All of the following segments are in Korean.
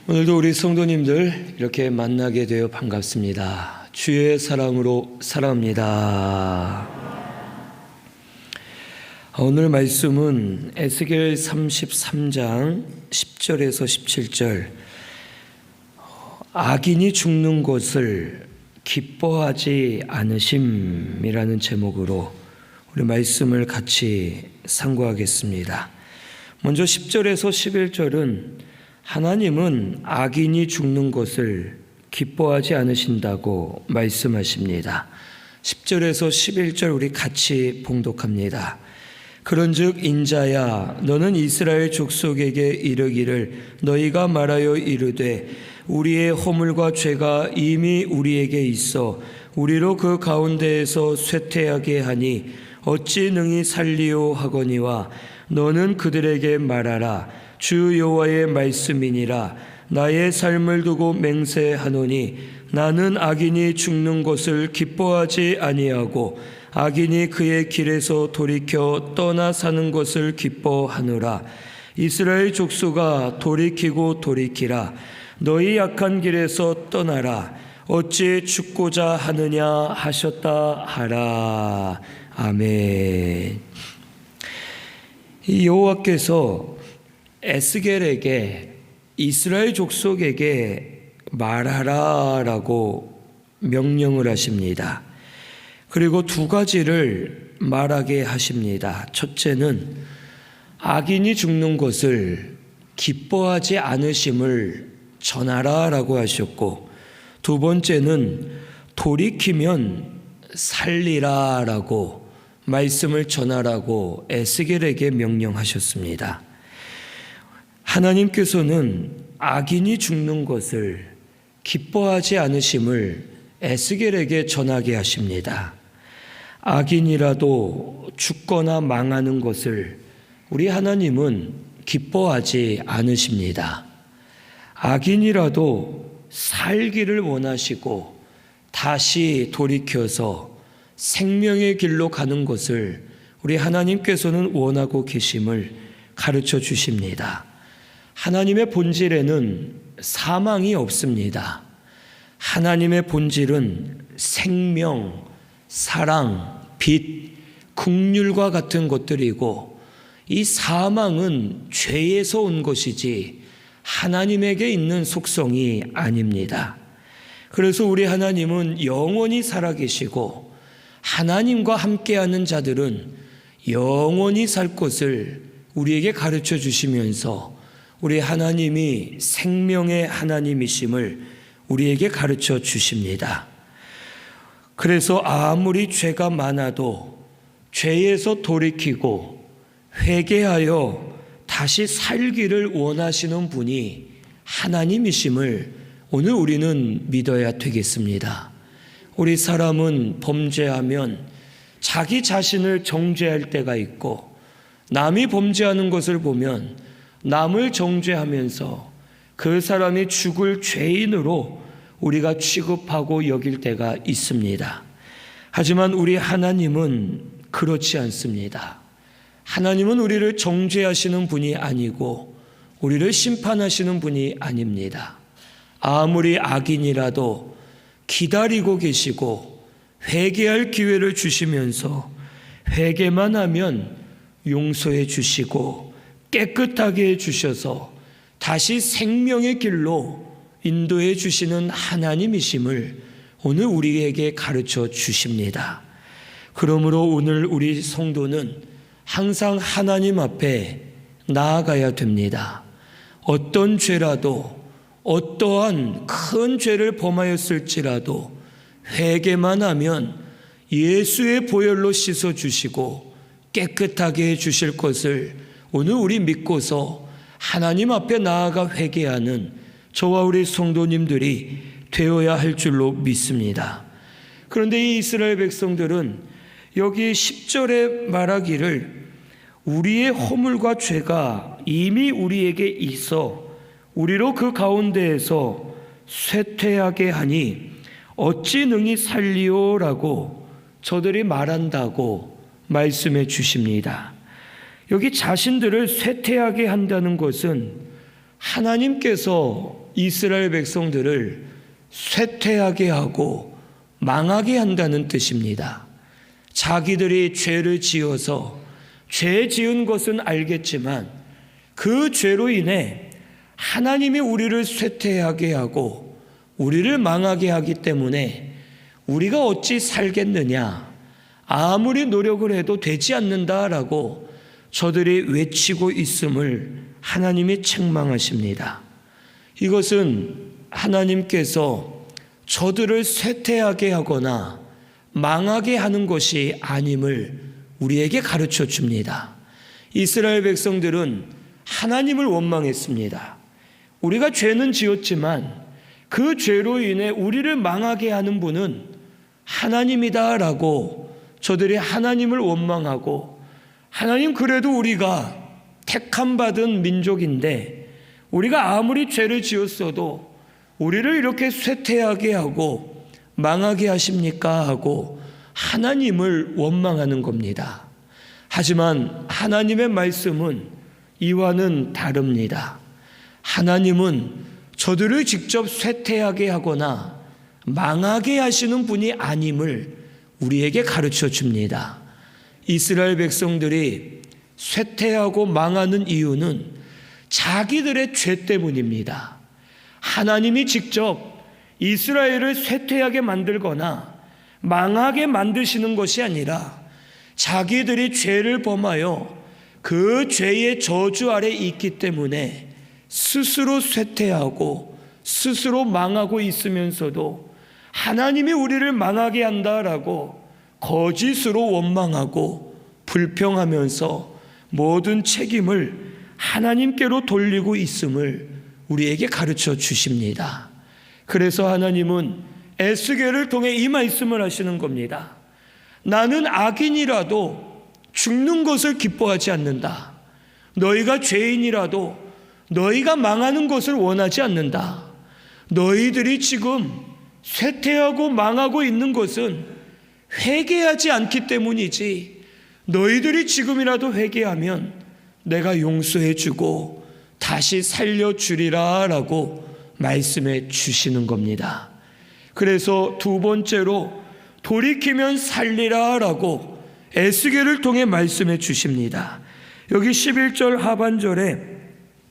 오늘도 우리 성도님들 이렇게 만나게 되어 반갑습니다. 주의 사랑으로 사랑합니다. 오늘 말씀은 에스겔 33장 10절에서 17절, 악인이 죽는 것을 기뻐하지 않으심이라는 제목으로 우리 말씀을 같이 상고하겠습니다. 먼저 10절에서 11절은 하나님은 악인이 죽는 것을 기뻐하지 않으신다고 말씀하십니다. 10절에서 11절 우리 같이 봉독합니다. 그런즉 인자야, 너는 이스라엘 족속에게 이르기를 너희가 말하여 이르되 우리의 허물과 죄가 이미 우리에게 있어 우리로 그 가운데에서 쇠퇴하게 하니 어찌 능히 살리오 하거니와 너는 그들에게 말하라. 주 여호와의 말씀이니라. 나의 삶을 두고 맹세하노니 나는 악인이 죽는 것을 기뻐하지 아니하고 악인이 그의 길에서 돌이켜 떠나 사는 것을 기뻐하노라. 이스라엘 족속아, 돌이키고 돌이키라. 너희 약한 길에서 떠나라. 어찌 죽고자 하느냐 하셨다 하라. 아멘. 이 여호와께서 에스겔에게 이스라엘 족속에게 말하라라고 명령을 하십니다. 그리고 두 가지를 말하게 하십니다. 첫째는 악인이 죽는 것을 기뻐하지 않으심을 전하라라고 하셨고, 두 번째는 돌이키면 살리라라고 말씀을 전하라고 에스겔에게 명령하셨습니다. 하나님께서는 악인이 죽는 것을 기뻐하지 않으심을 에스겔에게 전하게 하십니다. 악인이라도 죽거나 망하는 것을 우리 하나님은 기뻐하지 않으십니다. 악인이라도 살기를 원하시고 다시 돌이켜서 생명의 길로 가는 것을 우리 하나님께서는 원하고 계심을 가르쳐 주십니다. 하나님의 본질에는 사망이 없습니다. 하나님의 본질은 생명, 사랑, 빛, 긍휼과 같은 것들이고, 이 사망은 죄에서 온 것이지 하나님에게 있는 속성이 아닙니다. 그래서 우리 하나님은 영원히 살아계시고 하나님과 함께하는 자들은 영원히 살 것을 우리에게 가르쳐 주시면서 우리 하나님이 생명의 하나님이심을 우리에게 가르쳐 주십니다. 그래서 아무리 죄가 많아도 죄에서 돌이키고 회개하여 다시 살기를 원하시는 분이 하나님이심을 오늘 우리는 믿어야 되겠습니다. 우리 사람은 범죄하면 자기 자신을 정죄할 때가 있고, 남이 범죄하는 것을 보면 남을 정죄하면서 그 사람이 죽을 죄인으로 우리가 취급하고 여길 때가 있습니다. 하지만 우리 하나님은 그렇지 않습니다. 하나님은 우리를 정죄하시는 분이 아니고 우리를 심판하시는 분이 아닙니다. 아무리 악인이라도 기다리고 계시고 회개할 기회를 주시면서 회개만 하면 용서해 주시고 깨끗하게 해주셔서 다시 생명의 길로 인도해 주시는 하나님이심을 오늘 우리에게 가르쳐 주십니다. 그러므로 오늘 우리 성도는 항상 하나님 앞에 나아가야 됩니다. 어떤 죄라도, 어떠한 큰 죄를 범하였을지라도 회개만 하면 예수의 보혈로 씻어주시고 깨끗하게 해주실 것을 오늘 우리 믿고서 하나님 앞에 나아가 회개하는 저와 우리 성도님들이 되어야 할 줄로 믿습니다. 그런데 이 이스라엘 백성들은 여기 10절에 말하기를 우리의 허물과 죄가 이미 우리에게 있어 우리로 그 가운데에서 쇠퇴하게 하니 어찌 능히 살리오라고 저들이 말한다고 말씀해 주십니다. 여기 자신들을 쇠퇴하게 한다는 것은 하나님께서 이스라엘 백성들을 쇠퇴하게 하고 망하게 한다는 뜻입니다. 자기들이 죄를 지어서 죄 지은 것은 알겠지만 그 죄로 인해 하나님이 우리를 쇠퇴하게 하고 우리를 망하게 하기 때문에 우리가 어찌 살겠느냐, 아무리 노력을 해도 되지 않는다라고 저들이 외치고 있음을 하나님이 책망하십니다. 이것은 하나님께서 저들을 쇠퇴하게 하거나 망하게 하는 것이 아님을 우리에게 가르쳐 줍니다. 이스라엘 백성들은 하나님을 원망했습니다. 우리가 죄는 지었지만 그 죄로 인해 우리를 망하게 하는 분은 하나님이다라고 저들이 하나님을 원망하고, 하나님 그래도 우리가 택함 받은 민족인데 우리가 아무리 죄를 지었어도 우리를 이렇게 쇠퇴하게 하고 망하게 하십니까? 하고 하나님을 원망하는 겁니다. 하지만 하나님의 말씀은 이와는 다릅니다. 하나님은 저들을 직접 쇠퇴하게 하거나 망하게 하시는 분이 아님을 우리에게 가르쳐 줍니다. 이스라엘 백성들이 쇠퇴하고 망하는 이유는 자기들의 죄 때문입니다. 하나님이 직접 이스라엘을 쇠퇴하게 만들거나 망하게 만드시는 것이 아니라 자기들이 죄를 범하여 그 죄의 저주 아래 있기 때문에 스스로 쇠퇴하고 스스로 망하고 있으면서도 하나님이 우리를 망하게 한다라고 거짓으로 원망하고 불평하면서 모든 책임을 하나님께로 돌리고 있음을 우리에게 가르쳐 주십니다. 그래서 하나님은 에스겔을 통해 이 말씀을 하시는 겁니다. 나는 악인이라도 죽는 것을 기뻐하지 않는다. 너희가 죄인이라도 너희가 망하는 것을 원하지 않는다. 너희들이 지금 쇠퇴하고 망하고 있는 것은 회개하지 않기 때문이지, 너희들이 지금이라도 회개하면 내가 용서해 주고 다시 살려주리라 라고 말씀해 주시는 겁니다. 그래서 두 번째로 돌이키면 살리라 라고 에스겔을 통해 말씀해 주십니다. 여기 11절 하반절에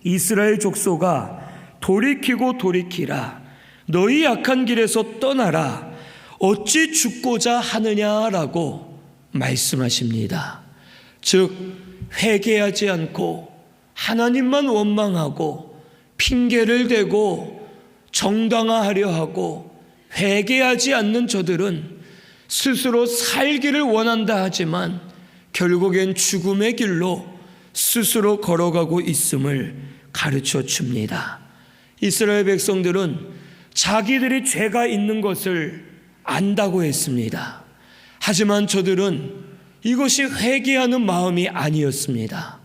이스라엘 족속아 돌이키고 돌이키라, 너희 악한 길에서 떠나라, 어찌 죽고자 하느냐라고 말씀하십니다. 즉 회개하지 않고 하나님만 원망하고 핑계를 대고 정당화하려 하고 회개하지 않는 저들은 스스로 살기를 원한다 하지만 결국엔 죽음의 길로 스스로 걸어가고 있음을 가르쳐 줍니다. 이스라엘 백성들은 자기들이 죄가 있는 것을 안다고 했습니다. 하지만 저들은 이것이 회개하는 마음이 아니었습니다.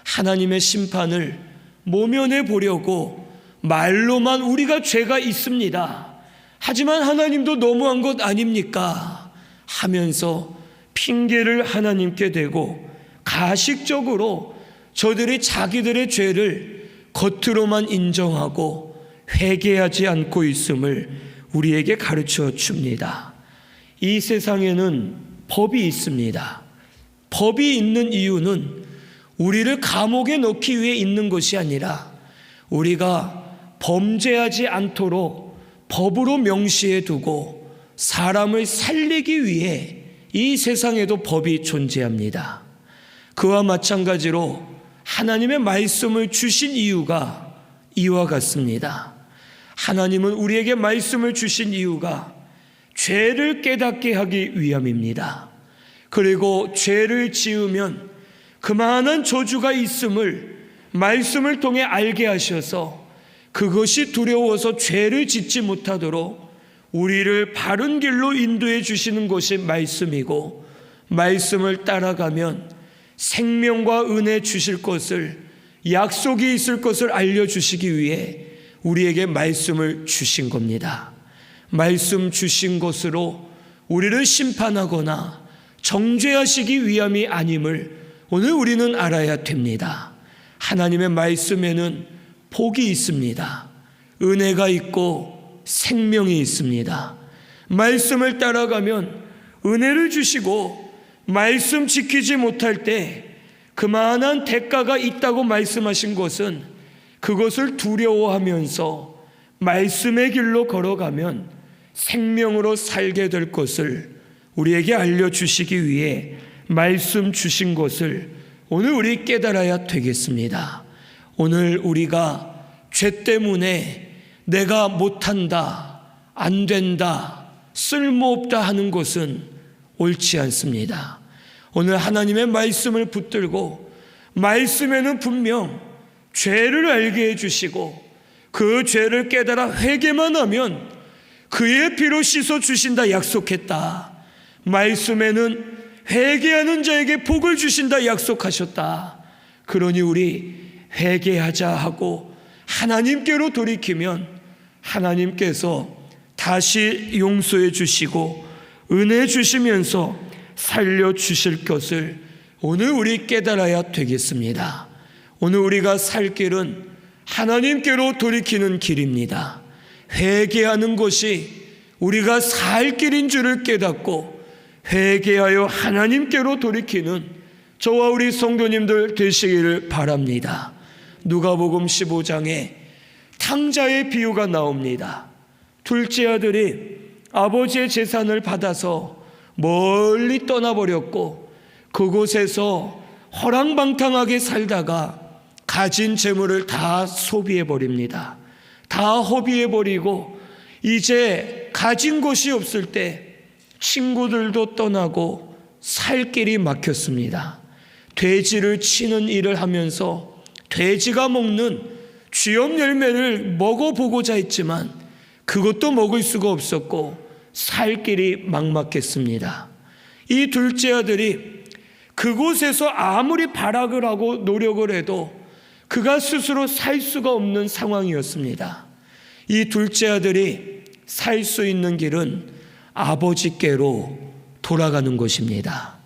하나님의 심판을 모면해 보려고 말로만 우리가 죄가 있습니다, 하지만 하나님도 너무한 것 아닙니까? 하면서 핑계를 하나님께 대고 가식적으로 저들이 자기들의 죄를 겉으로만 인정하고 회개하지 않고 있음을 우리에게 가르쳐 줍니다. 이 세상에는 법이 있습니다. 법이 있는 이유는 우리를 감옥에 넣기 위해 있는 것이 아니라 우리가 범죄하지 않도록 법으로 명시해 두고 사람을 살리기 위해 이 세상에도 법이 존재합니다. 그와 마찬가지로 하나님의 말씀을 주신 이유가 이와 같습니다. 하나님은 우리에게 말씀을 주신 이유가 죄를 깨닫게 하기 위함입니다. 그리고 죄를 지으면 그만한 저주가 있음을 말씀을 통해 알게 하셔서 그것이 두려워서 죄를 짓지 못하도록 우리를 바른 길로 인도해 주시는 것이 말씀이고, 말씀을 따라가면 생명과 은혜 주실 것을, 약속이 있을 것을 알려주시기 위해 우리에게 말씀을 주신 겁니다. 말씀 주신 것으로 우리를 심판하거나 정죄하시기 위함이 아님을 오늘 우리는 알아야 됩니다. 하나님의 말씀에는 복이 있습니다. 은혜가 있고 생명이 있습니다. 말씀을 따라가면 은혜를 주시고, 말씀 지키지 못할 때 그만한 대가가 있다고 말씀하신 것은 그것을 두려워하면서 말씀의 길로 걸어가면 생명으로 살게 될 것을 우리에게 알려주시기 위해 말씀 주신 것을 오늘 우리 깨달아야 되겠습니다. 오늘 우리가 죄 때문에 내가 못한다, 안 된다, 쓸모없다 하는 것은 옳지 않습니다. 오늘 하나님의 말씀을 붙들고 말씀에는 분명 죄를 알게 해주시고 그 죄를 깨달아 회개만 하면 그의 피로 씻어 주신다 약속했다. 말씀에는 회개하는 자에게 복을 주신다 약속하셨다. 그러니 우리 회개하자 하고 하나님께로 돌이키면 하나님께서 다시 용서해 주시고 은혜 주시면서 살려주실 것을 오늘 우리 깨달아야 되겠습니다. 오늘 우리가 살 길은 하나님께로 돌이키는 길입니다. 회개하는 것이 우리가 살 길인 줄을 깨닫고 회개하여 하나님께로 돌이키는 저와 우리 성도님들 되시기를 바랍니다. 누가복음 15장에 탕자의 비유가 나옵니다. 둘째 아들이 아버지의 재산을 받아서 멀리 떠나버렸고 그곳에서 허랑방탕하게 살다가 가진 재물을 다 소비해버립니다. 다 허비해버리고 이제 가진 것이 없을 때 친구들도 떠나고 살 길이 막혔습니다. 돼지를 치는 일을 하면서 돼지가 먹는 쥐염 열매를 먹어보고자 했지만 그것도 먹을 수가 없었고 살 길이 막막했습니다. 이 둘째 아들이 그곳에서 아무리 발악을 하고 노력을 해도 그가 스스로 살 수가 없는 상황이었습니다. 이 둘째 아들이 살 수 있는 길은 아버지께로 돌아가는 것입니다.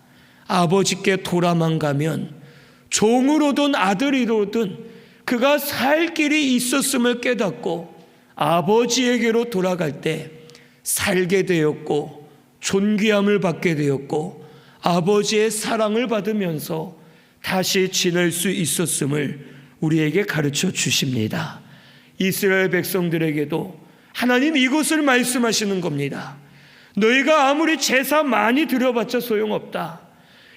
아버지께 돌아만 가면 종으로든 아들이로든 그가 살 길이 있었음을 깨닫고 아버지에게로 돌아갈 때 살게 되었고 존귀함을 받게 되었고 아버지의 사랑을 받으면서 다시 지낼 수 있었음을 우리에게 가르쳐 주십니다. 이스라엘 백성들에게도 하나님 이것을 말씀하시는 겁니다. 너희가 아무리 제사 많이 드려봤자 소용없다.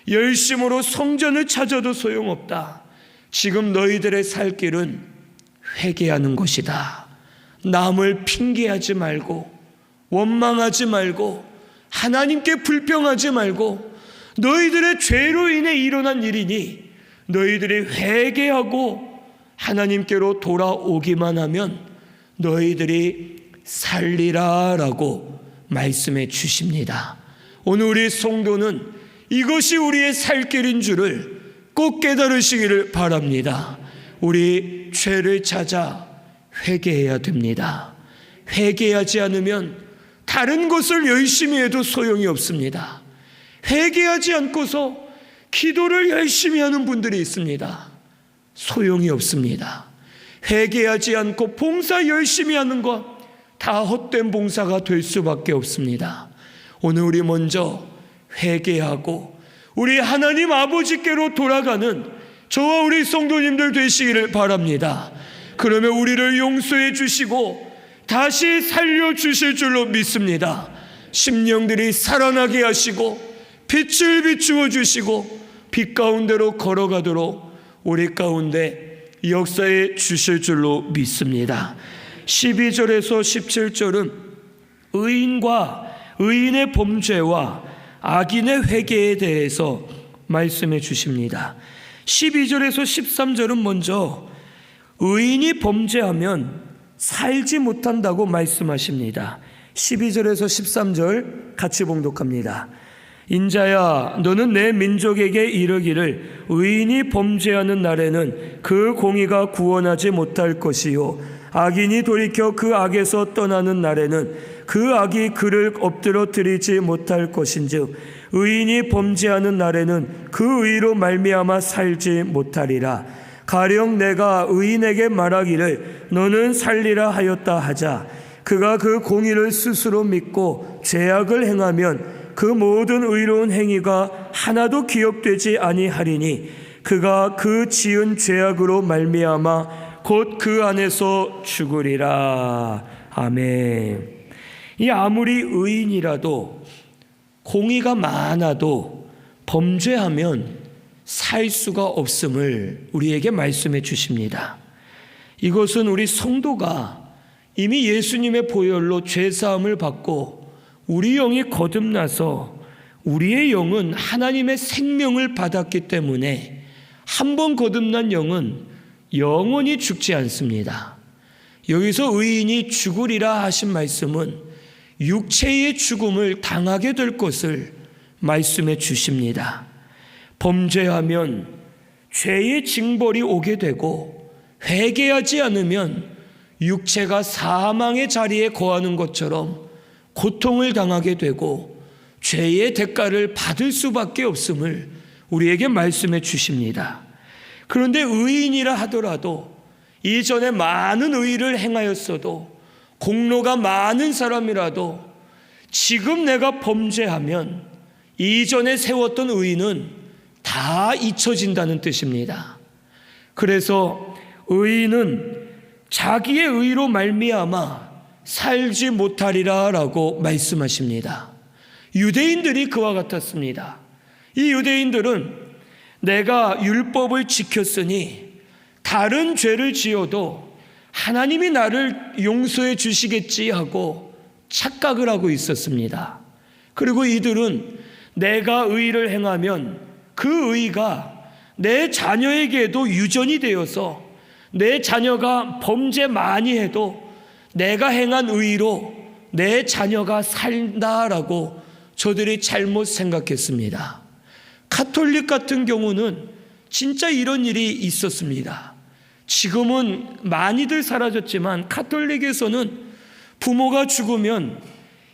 열심으로 성전을 찾아도 소용없다. 지금 너희들의 살 길은 회개하는 것이다. 남을 핑계하지 말고 원망하지 말고 하나님께 불평하지 말고 너희들의 죄로 인해 일어난 일이니 너희들이 회개하고 하나님께로 돌아오기만 하면 너희들이 살리라 라고 말씀해 주십니다. 오늘 우리 성도는 이것이 우리의 살 길인 줄을 꼭 깨달으시기를 바랍니다. 우리 죄를 찾아 회개해야 됩니다. 회개하지 않으면 다른 것을 열심히 해도 소용이 없습니다. 회개하지 않고서 기도를 열심히 하는 분들이 있습니다. 소용이 없습니다. 회개하지 않고 봉사 열심히 하는 것 다 헛된 봉사가 될 수밖에 없습니다. 오늘 우리 먼저 회개하고 우리 하나님 아버지께로 돌아가는 저와 우리 성도님들 되시기를 바랍니다. 그러면 우리를 용서해 주시고 다시 살려주실 줄로 믿습니다. 심령들이 살아나게 하시고 빛을 비추어 주시고 빛 가운데로 걸어가도록 우리 가운데 역사해 주실 줄로 믿습니다. 12절에서 17절은 의인과 의인의 범죄와 악인의 회개에 대해서 말씀해 주십니다. 12절에서 13절은 먼저 의인이 범죄하면 살지 못한다고 말씀하십니다. 12절에서 13절 같이 봉독합니다. 인자야 너는 내 민족에게 이르기를 의인이 범죄하는 날에는 그 공의가 구원하지 못할 것이요 악인이 돌이켜 그 악에서 떠나는 날에는 그 악이 그를 엎드러 드리지 못할 것인즉 의인이 범죄하는 날에는 그 의로 말미암아 살지 못하리라. 가령 내가 의인에게 말하기를 너는 살리라 하였다 하자 그가 그 공의를 스스로 믿고 죄악을 행하면 그 모든 의로운 행위가 하나도 기억되지 아니하리니 그가 그 지은 죄악으로 말미암아 곧 그 안에서 죽으리라. 아멘. 이 아무리 의인이라도 공의가 많아도 범죄하면 살 수가 없음을 우리에게 말씀해 주십니다. 이것은 우리 성도가 이미 예수님의 보혈로 죄사함을 받고 우리 영이 거듭나서 우리의 영은 하나님의 생명을 받았기 때문에 한 번 거듭난 영은 영원히 죽지 않습니다. 여기서 의인이 죽으리라 하신 말씀은 육체의 죽음을 당하게 될 것을 말씀해 주십니다. 범죄하면 죄의 징벌이 오게 되고 회개하지 않으면 육체가 사망의 자리에 거하는 것처럼 고통을 당하게 되고 죄의 대가를 받을 수밖에 없음을 우리에게 말씀해 주십니다. 그런데 의인이라 하더라도 이전에 많은 의를 행하였어도 공로가 많은 사람이라도 지금 내가 범죄하면 이전에 세웠던 의는 다 잊혀진다는 뜻입니다. 그래서 의인은 자기의 의로 말미암아 살지 못하리라 라고 말씀하십니다. 유대인들이 그와 같았습니다. 이 유대인들은 내가 율법을 지켰으니 다른 죄를 지어도 하나님이 나를 용서해 주시겠지 하고 착각을 하고 있었습니다. 그리고 이들은 내가 의를 행하면 그 의가 내 자녀에게도 유전이 되어서 내 자녀가 범죄 많이 해도 내가 행한 의로 내 자녀가 산다라고 저들이 잘못 생각했습니다. 가톨릭 같은 경우는 진짜 이런 일이 있었습니다. 지금은 많이들 사라졌지만 가톨릭에서는 부모가 죽으면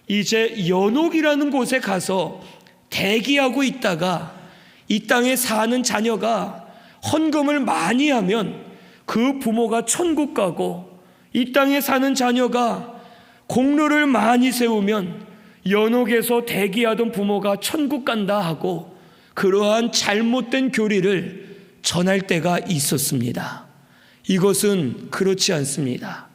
이제 연옥이라는 곳에 가서 대기하고 있다가 이 땅에 사는 자녀가 헌금을 많이 하면 그 부모가 천국 가고 이 땅에 사는 자녀가 공로를 많이 세우면 연옥에서 대기하던 부모가 천국 간다 하고 그러한 잘못된 교리를 전할 때가 있었습니다. 이것은 그렇지 않습니다.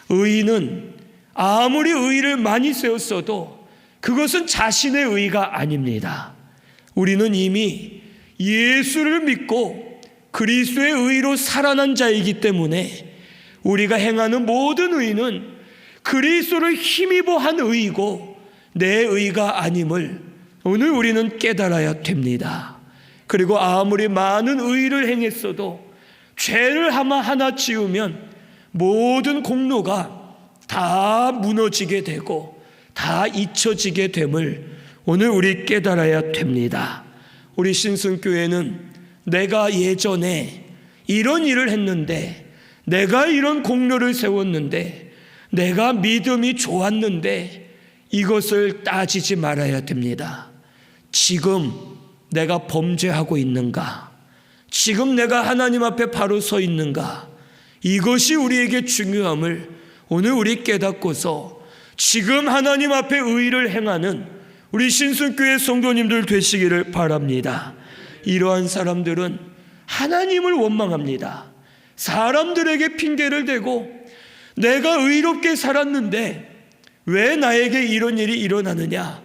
의인은 아무리 의를 많이 세웠어도 그것은 자신의 의가 아닙니다. 우리는 이미 예수를 믿고 그리스도의 의로 살아난 자이기 때문에 우리가 행하는 모든 의는 그리스도를 힘입어 한 의이고 내 의가 아님을 오늘 우리는 깨달아야 됩니다. 그리고 아무리 많은 의를 행했어도 죄를 하나 지으면 모든 공로가 다 무너지게 되고 다 잊혀지게 됨을 오늘 우리 깨달아야 됩니다. 우리 신승교회는 내가 예전에 이런 일을 했는데, 내가 이런 공로를 세웠는데, 내가 믿음이 좋았는데 이것을 따지지 말아야 됩니다. 지금 내가 범죄하고 있는가? 지금 내가 하나님 앞에 바로 서 있는가? 이것이 우리에게 중요함을 오늘 우리 깨닫고서 지금 하나님 앞에 의를 행하는 우리 신승교회 성도님들 되시기를 바랍니다. 이러한 사람들은 하나님을 원망합니다. 사람들에게 핑계를 대고 내가 의롭게 살았는데 왜 나에게 이런 일이 일어나느냐?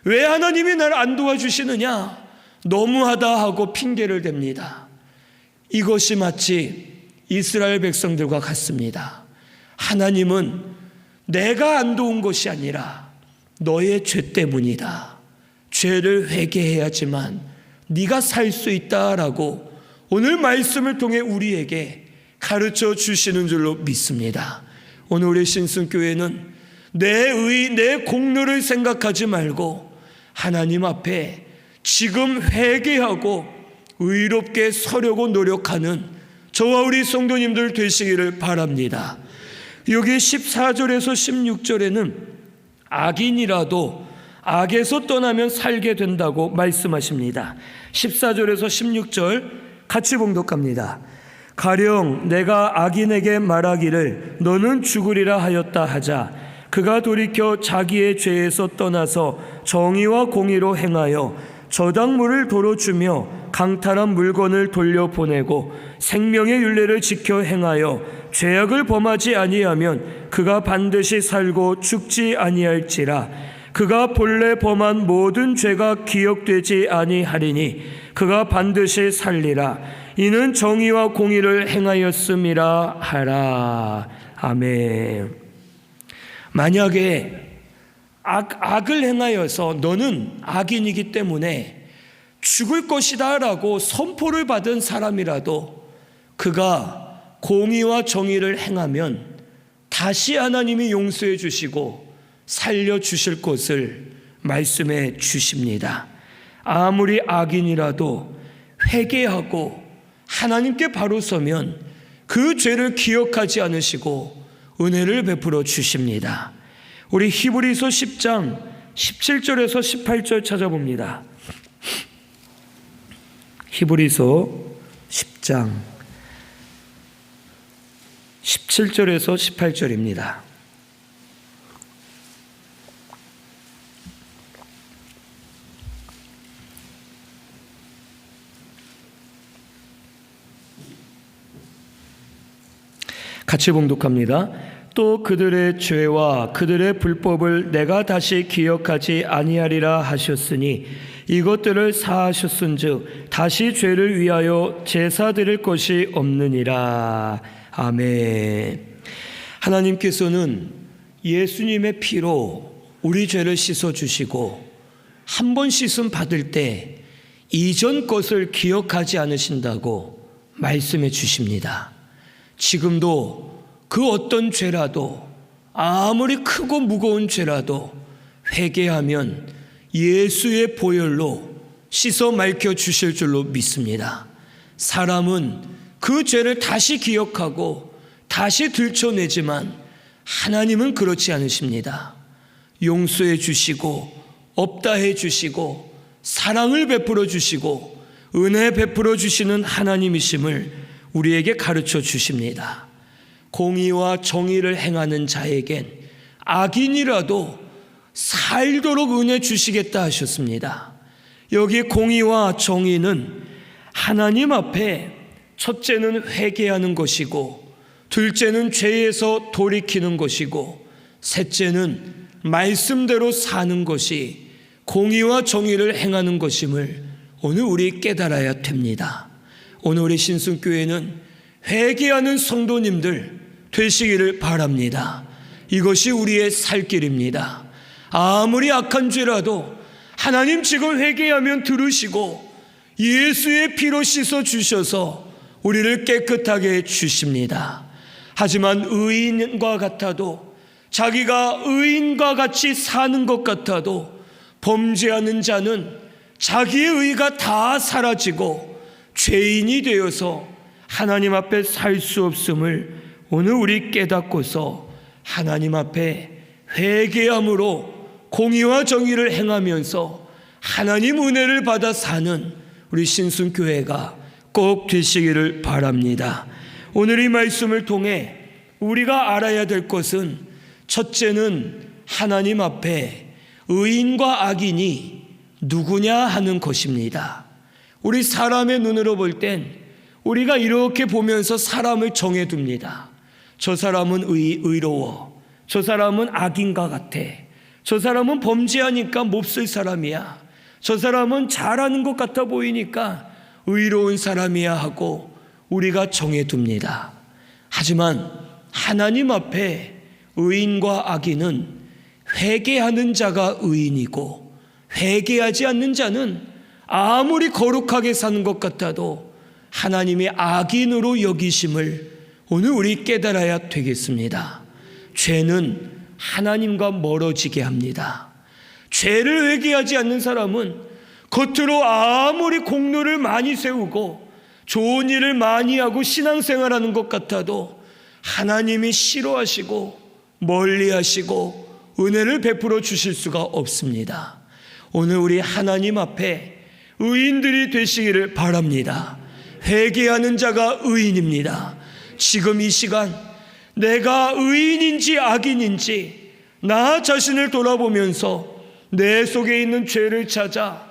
왜 하나님이 나를 안 도와주시느냐? 너무하다 하고 핑계를 댑니다. 이것이 마치 이스라엘 백성들과 같습니다. 하나님은 내가 안 도운 것이 아니라 너의 죄 때문이다. 죄를 회개해야지만 네가 살 수 있다라고 오늘 말씀을 통해 우리에게 가르쳐 주시는 줄로 믿습니다. 오늘 우리 신승교회는 내 의, 내 공로를 생각하지 말고 하나님 앞에 지금 회개하고 의롭게 서려고 노력하는 저와 우리 성도님들 되시기를 바랍니다. 여기 14절에서 16절에는 악인이라도 악에서 떠나면 살게 된다고 말씀하십니다. 14절에서 16절 같이 봉독합니다. 가령 내가 악인에게 말하기를 너는 죽으리라 하였다 하자 그가 돌이켜 자기의 죄에서 떠나서 정의와 공의로 행하여 저당물을 도로 주며 강탈한 물건을 돌려보내고 생명의 율례를 지켜 행하여 죄악을 범하지 아니하면 그가 반드시 살고 죽지 아니할지라. 그가 본래 범한 모든 죄가 기억되지 아니하리니 그가 반드시 살리라. 이는 정의와 공의를 행하였음이라 하라. 아멘. 만약에 악을 행하여서 너는 악인이기 때문에 죽을 것이다 라고 선포를 받은 사람이라도 그가 공의와 정의를 행하면 다시 하나님이 용서해 주시고 살려주실 것을 말씀해 주십니다. 아무리 악인이라도 회개하고 하나님께 바로 서면 그 죄를 기억하지 않으시고 은혜를 베풀어 주십니다. 우리 히브리서 10장 17절에서 18절 찾아봅니다. 히브리서 10장 17절에서 18절입니다. 같이 봉독합니다. 또 그들의 죄와 그들의 불법을 내가 다시 기억하지 아니하리라 하셨으니 이것들을 사하셨은즉 다시 죄를 위하여 제사 드릴 것이 없느니라. 아멘. 하나님께서는 예수님의 피로 우리 죄를 씻어주시고 한 번 씻음 받을 때 이전 것을 기억하지 않으신다고 말씀해 주십니다. 지금도 그 어떤 죄라도 아무리 크고 무거운 죄라도 회개하면 예수의 보혈로 씻어 맑혀 주실 줄로 믿습니다. 사람은 그 죄를 다시 기억하고 다시 들춰내지만 하나님은 그렇지 않으십니다. 용서해 주시고 없다 해 주시고 사랑을 베풀어 주시고 은혜 베풀어 주시는 하나님이심을 우리에게 가르쳐 주십니다. 공의와 정의를 행하는 자에겐 악인이라도 살도록 은혜 주시겠다 하셨습니다. 여기 공의와 정의는 하나님 앞에 첫째는 회개하는 것이고 둘째는 죄에서 돌이키는 것이고 셋째는 말씀대로 사는 것이 공의와 정의를 행하는 것임을 오늘 우리 깨달아야 됩니다. 오늘 우리 신순교회는 회개하는 성도님들 되시기를 바랍니다. 이것이 우리의 살 길입니다. 아무리 악한 죄라도 하나님 지금 회개하면 들으시고 예수의 피로 씻어 주셔서 우리를 깨끗하게 해 주십니다. 하지만 의인과 같아도 자기가 의인과 같이 사는 것 같아도 범죄하는 자는 자기의 의가 다 사라지고 죄인이 되어서 하나님 앞에 살 수 없음을 오늘 우리 깨닫고서 하나님 앞에 회개함으로 공의와 정의를 행하면서 하나님 은혜를 받아 사는 우리 신순교회가 꼭 되시기를 바랍니다. 오늘 이 말씀을 통해 우리가 알아야 될 것은 첫째는 하나님 앞에 의인과 악인이 누구냐 하는 것입니다. 우리 사람의 눈으로 볼 땐 우리가 이렇게 보면서 사람을 정해둡니다. 저 사람은 의로워. 저 사람은 악인과 같아. 저 사람은 범죄하니까 몹쓸 사람이야. 저 사람은 잘하는 것 같아 보이니까 의로운 사람이야 하고 우리가 정해둡니다. 하지만 하나님 앞에 의인과 악인은 회개하는 자가 의인이고 회개하지 않는 자는 아무리 거룩하게 사는 것 같아도 하나님이 악인으로 여기심을 오늘 우리 깨달아야 되겠습니다. 죄는 하나님과 멀어지게 합니다. 죄를 회개하지 않는 사람은 겉으로 아무리 공로를 많이 세우고 좋은 일을 많이 하고 신앙생활하는 것 같아도 하나님이 싫어하시고 멀리하시고 은혜를 베풀어 주실 수가 없습니다. 오늘 우리 하나님 앞에 의인들이 되시기를 바랍니다. 회개하는 자가 의인입니다. 지금 이 시간 내가 의인인지 악인인지 나 자신을 돌아보면서 내 속에 있는 죄를 찾아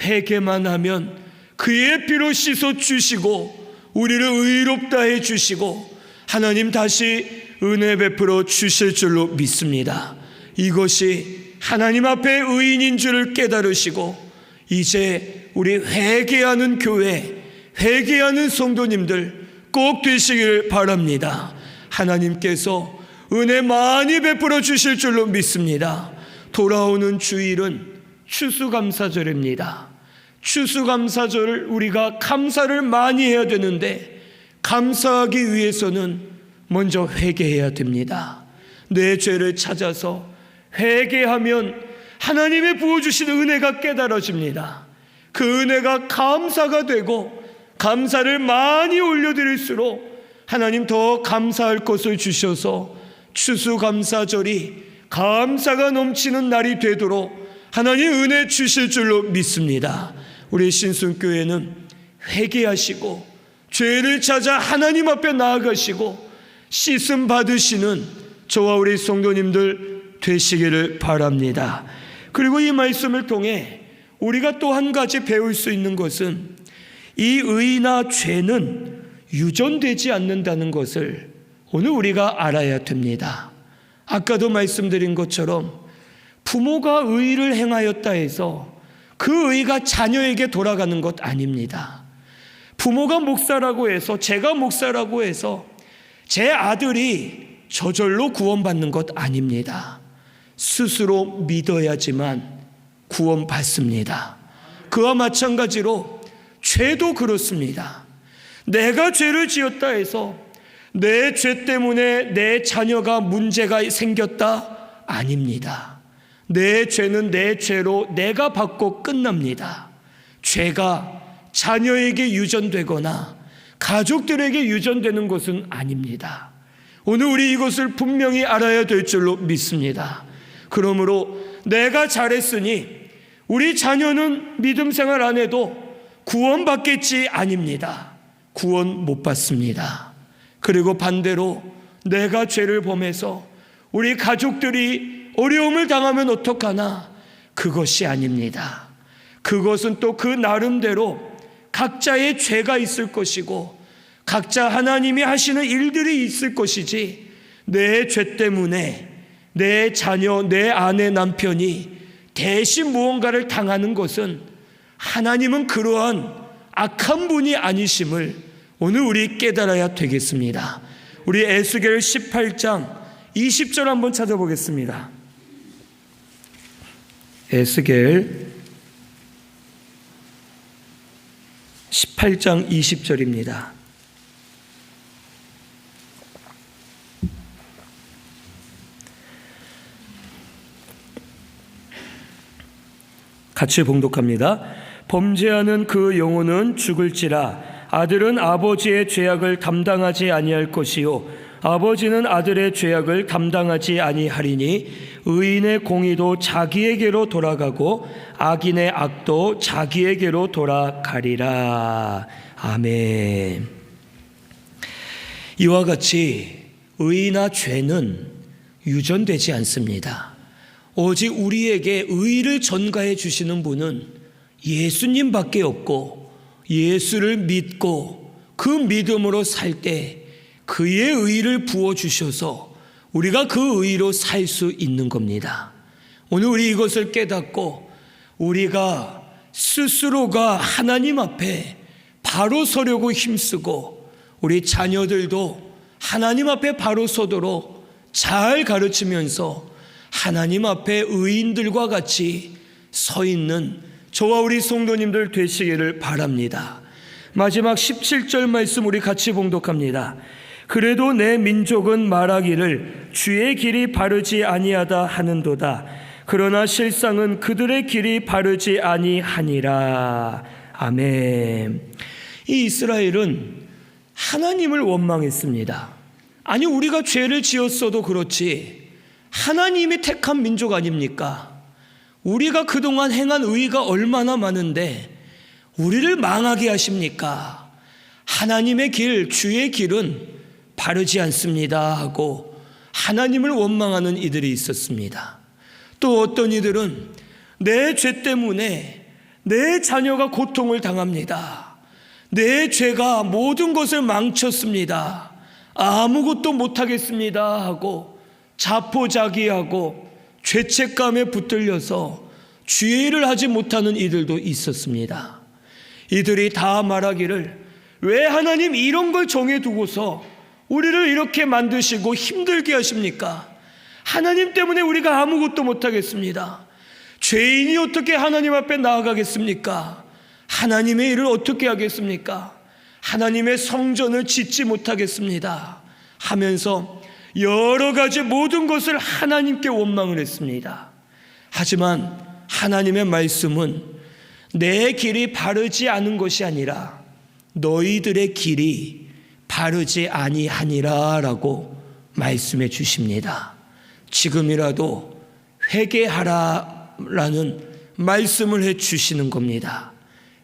회개만 하면 그의 피로 씻어 주시고 우리를 의롭다 해 주시고 하나님 다시 은혜 베풀어 주실 줄로 믿습니다. 이것이 하나님 앞에 의인인 줄을 깨달으시고 이제 우리 회개하는 교회, 회개하는 성도님들 꼭 되시기를 바랍니다. 하나님께서 은혜 많이 베풀어 주실 줄로 믿습니다. 돌아오는 주일은 추수감사절입니다. 추수감사절을 우리가 감사를 많이 해야 되는데 감사하기 위해서는 먼저 회개해야 됩니다. 내 죄를 찾아서 회개하면 하나님의 부어주신 은혜가 깨달아집니다. 그 은혜가 감사가 되고 감사를 많이 올려드릴수록 하나님 더 감사할 것을 주셔서 추수감사절이 감사가 넘치는 날이 되도록 하나님 은혜 주실 줄로 믿습니다. 우리 신순교회는 회개하시고 죄를 찾아 하나님 앞에 나아가시고 씻음 받으시는 저와 우리 성도님들 되시기를 바랍니다. 그리고 이 말씀을 통해 우리가 또 한 가지 배울 수 있는 것은 이 의나 죄는 유전되지 않는다는 것을 오늘 우리가 알아야 됩니다. 아까도 말씀드린 것처럼 부모가 의를 행하였다 해서 그 의가 자녀에게 돌아가는 것 아닙니다. 부모가 목사라고 해서 제가 목사라고 해서 제 아들이 저절로 구원받는 것 아닙니다. 스스로 믿어야지만 구원받습니다. 그와 마찬가지로 죄도 그렇습니다. 내가 죄를 지었다 해서 내 죄 때문에 내 자녀가 문제가 생겼다? 아닙니다. 내 죄는 내 죄로 내가 받고 끝납니다. 죄가 자녀에게 유전되거나 가족들에게 유전되는 것은 아닙니다. 오늘 우리 이것을 분명히 알아야 될 줄로 믿습니다. 그러므로 내가 잘했으니 우리 자녀는 믿음 생활 안 해도 구원받겠지 아닙니다. 구원 못 받습니다. 그리고 반대로 내가 죄를 범해서 우리 가족들이 어려움을 당하면 어떡하나? 그것이 아닙니다. 그것은 또 그 나름대로 각자의 죄가 있을 것이고 각자 하나님이 하시는 일들이 있을 것이지 내 죄 때문에 내 자녀, 내 아내, 남편이 대신 무언가를 당하는 것은 하나님은 그러한 악한 분이 아니심을 오늘 우리 깨달아야 되겠습니다. 우리 에스겔 18장 20절 한번 찾아보겠습니다. 에스겔 18장 20절입니다. 같이 봉독합니다. 범죄하는 그 영혼은 죽을지라. 아들은 아버지의 죄악을 담당하지 아니할 것이요 아버지는 아들의 죄악을 담당하지 아니하리니 의인의 공의도 자기에게로 돌아가고 악인의 악도 자기에게로 돌아가리라. 아멘. 이와 같이 의나 죄는 유전되지 않습니다. 오직 우리에게 의를 전가해 주시는 분은 예수님밖에 없고 예수를 믿고 그 믿음으로 살 때 그의 의를 부어주셔서 우리가 그 의로 살 수 있는 겁니다. 오늘 우리 이것을 깨닫고 우리가 스스로가 하나님 앞에 바로 서려고 힘쓰고 우리 자녀들도 하나님 앞에 바로 서도록 잘 가르치면서 하나님 앞에 의인들과 같이 서 있는 저와 우리 성도님들 되시기를 바랍니다. 마지막 17절 말씀 우리 같이 봉독합니다. 그래도 내 민족은 말하기를 주의 길이 바르지 아니하다 하는도다. 그러나 실상은 그들의 길이 바르지 아니하니라. 아멘. 이 이스라엘은 하나님을 원망했습니다. 아니 우리가 죄를 지었어도 그렇지 하나님이 택한 민족 아닙니까? 우리가 그동안 행한 의가 얼마나 많은데 우리를 망하게 하십니까? 하나님의 길, 주의 길은 바르지 않습니다 하고 하나님을 원망하는 이들이 있었습니다. 또 어떤 이들은 내 죄 때문에 내 자녀가 고통을 당합니다. 내 죄가 모든 것을 망쳤습니다. 아무것도 못하겠습니다 하고 자포자기하고 죄책감에 붙들려서 주의를 하지 못하는 이들도 있었습니다. 이들이 다 말하기를, 왜 하나님 이런 걸 정해두고서 우리를 이렇게 만드시고 힘들게 하십니까? 하나님 때문에 우리가 아무것도 못하겠습니다. 죄인이 어떻게 하나님 앞에 나아가겠습니까? 하나님의 일을 어떻게 하겠습니까? 하나님의 성전을 짓지 못하겠습니다 하면서 여러 가지 모든 것을 하나님께 원망을 했습니다. 하지만 하나님의 말씀은 내 길이 바르지 않은 것이 아니라 너희들의 길이 바르지 아니하니라 라고 말씀해 주십니다. 지금이라도 회개하라라는 말씀을 해 주시는 겁니다.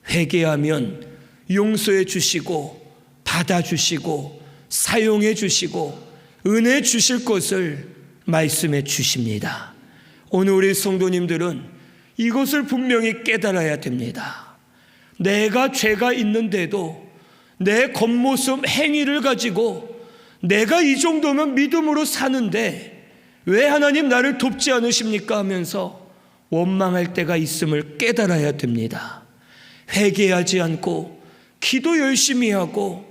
회개하면 용서해 주시고 받아주시고 사용해 주시고 은혜 주실 것을 말씀해 주십니다. 오늘 우리 성도님들은 이것을 분명히 깨달아야 됩니다. 내가 죄가 있는데도 내 겉모습 행위를 가지고 내가 이 정도면 믿음으로 사는데 왜 하나님 나를 돕지 않으십니까 하면서 원망할 때가 있음을 깨달아야 됩니다. 회개하지 않고 기도 열심히 하고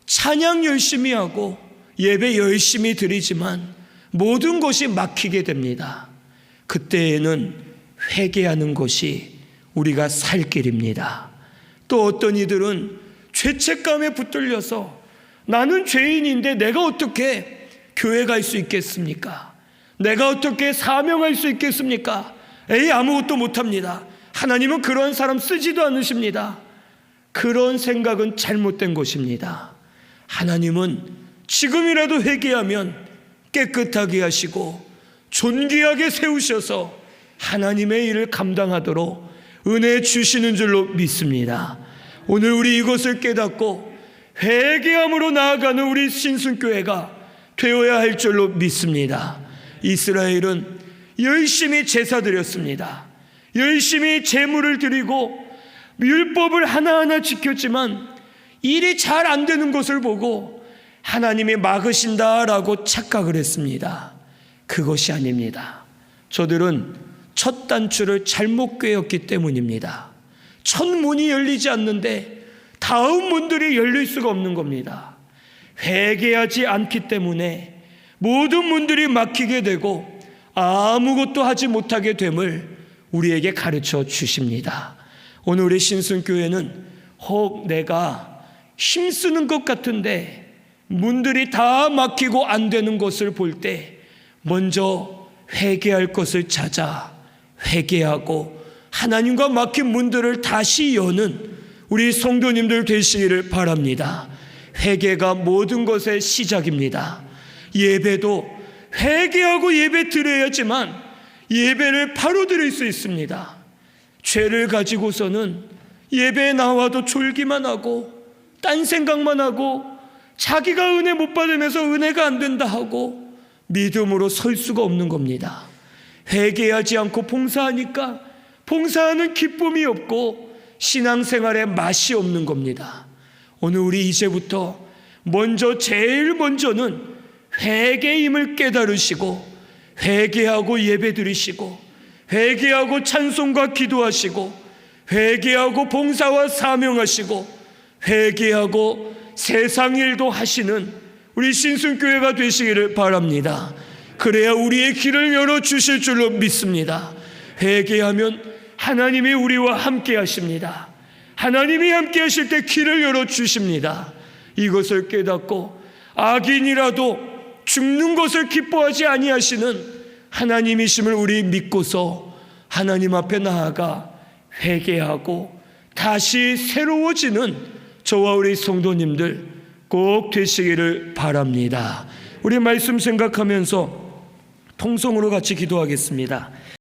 찬양 열심히 하고 예배 열심히 드리지만 모든 것이 막히게 됩니다. 그때에는 회개하는 것이 우리가 살 길입니다. 또 어떤 이들은 죄책감에 붙들려서 나는 죄인인데 내가 어떻게 교회 갈 수 있겠습니까? 내가 어떻게 사명할 수 있겠습니까? 에이, 아무것도 못합니다. 하나님은 그런 사람 쓰지도 않으십니다. 그런 생각은 잘못된 것입니다. 하나님은 지금이라도 회개하면 깨끗하게 하시고 존귀하게 세우셔서 하나님의 일을 감당하도록 은혜 주시는 줄로 믿습니다. 오늘 우리 이것을 깨닫고 회개함으로 나아가는 우리 신순교회가 되어야 할 줄로 믿습니다. 이스라엘은 열심히 제사 드렸습니다. 열심히 제물을 드리고 율법을 하나하나 지켰지만 일이 잘 안 되는 것을 보고 하나님이 막으신다라고 착각을 했습니다. 그것이 아닙니다. 저들은 첫 단추를 잘못 꿰었기 때문입니다. 첫 문이 열리지 않는데 다음 문들이 열릴 수가 없는 겁니다. 회개하지 않기 때문에 모든 문들이 막히게 되고 아무것도 하지 못하게 됨을 우리에게 가르쳐 주십니다. 오늘 우리 신순교회는 혹 내가 힘쓰는 것 같은데 문들이 다 막히고 안 되는 것을 볼 때 먼저 회개할 것을 찾아 회개하고 하나님과 막힌 문들을 다시 여는 우리 성도님들 되시기를 바랍니다. 회개가 모든 것의 시작입니다. 예배도 회개하고 예배 드려야지만 예배를 바로 드릴 수 있습니다. 죄를 가지고서는 예배에 나와도 졸기만 하고 딴 생각만 하고 자기가 은혜 못 받으면서 은혜가 안 된다 하고 믿음으로 설 수가 없는 겁니다. 회개하지 않고 봉사하니까 봉사하는 기쁨이 없고 신앙생활에 맛이 없는 겁니다. 오늘 우리 이제부터 제일 먼저는 회개임을 깨달으시고 회개하고 예배 드리시고 회개하고 찬송과 기도하시고 회개하고 봉사와 사명하시고 회개하고 세상 일도 하시는 우리 신순교회가 되시기를 바랍니다. 그래야 우리의 길을 열어주실 줄로 믿습니다. 회개하면 하나님이 우리와 함께 하십니다. 하나님이 함께 하실 때 길을 열어주십니다. 이것을 깨닫고 악인이라도 죽는 것을 기뻐하지 아니하시는 하나님이심을 우리 믿고서 하나님 앞에 나아가 회개하고 다시 새로워지는 저와 우리 성도님들 꼭 되시기를 바랍니다. 우리 말씀 생각하면서 통성으로 같이 기도하겠습니다.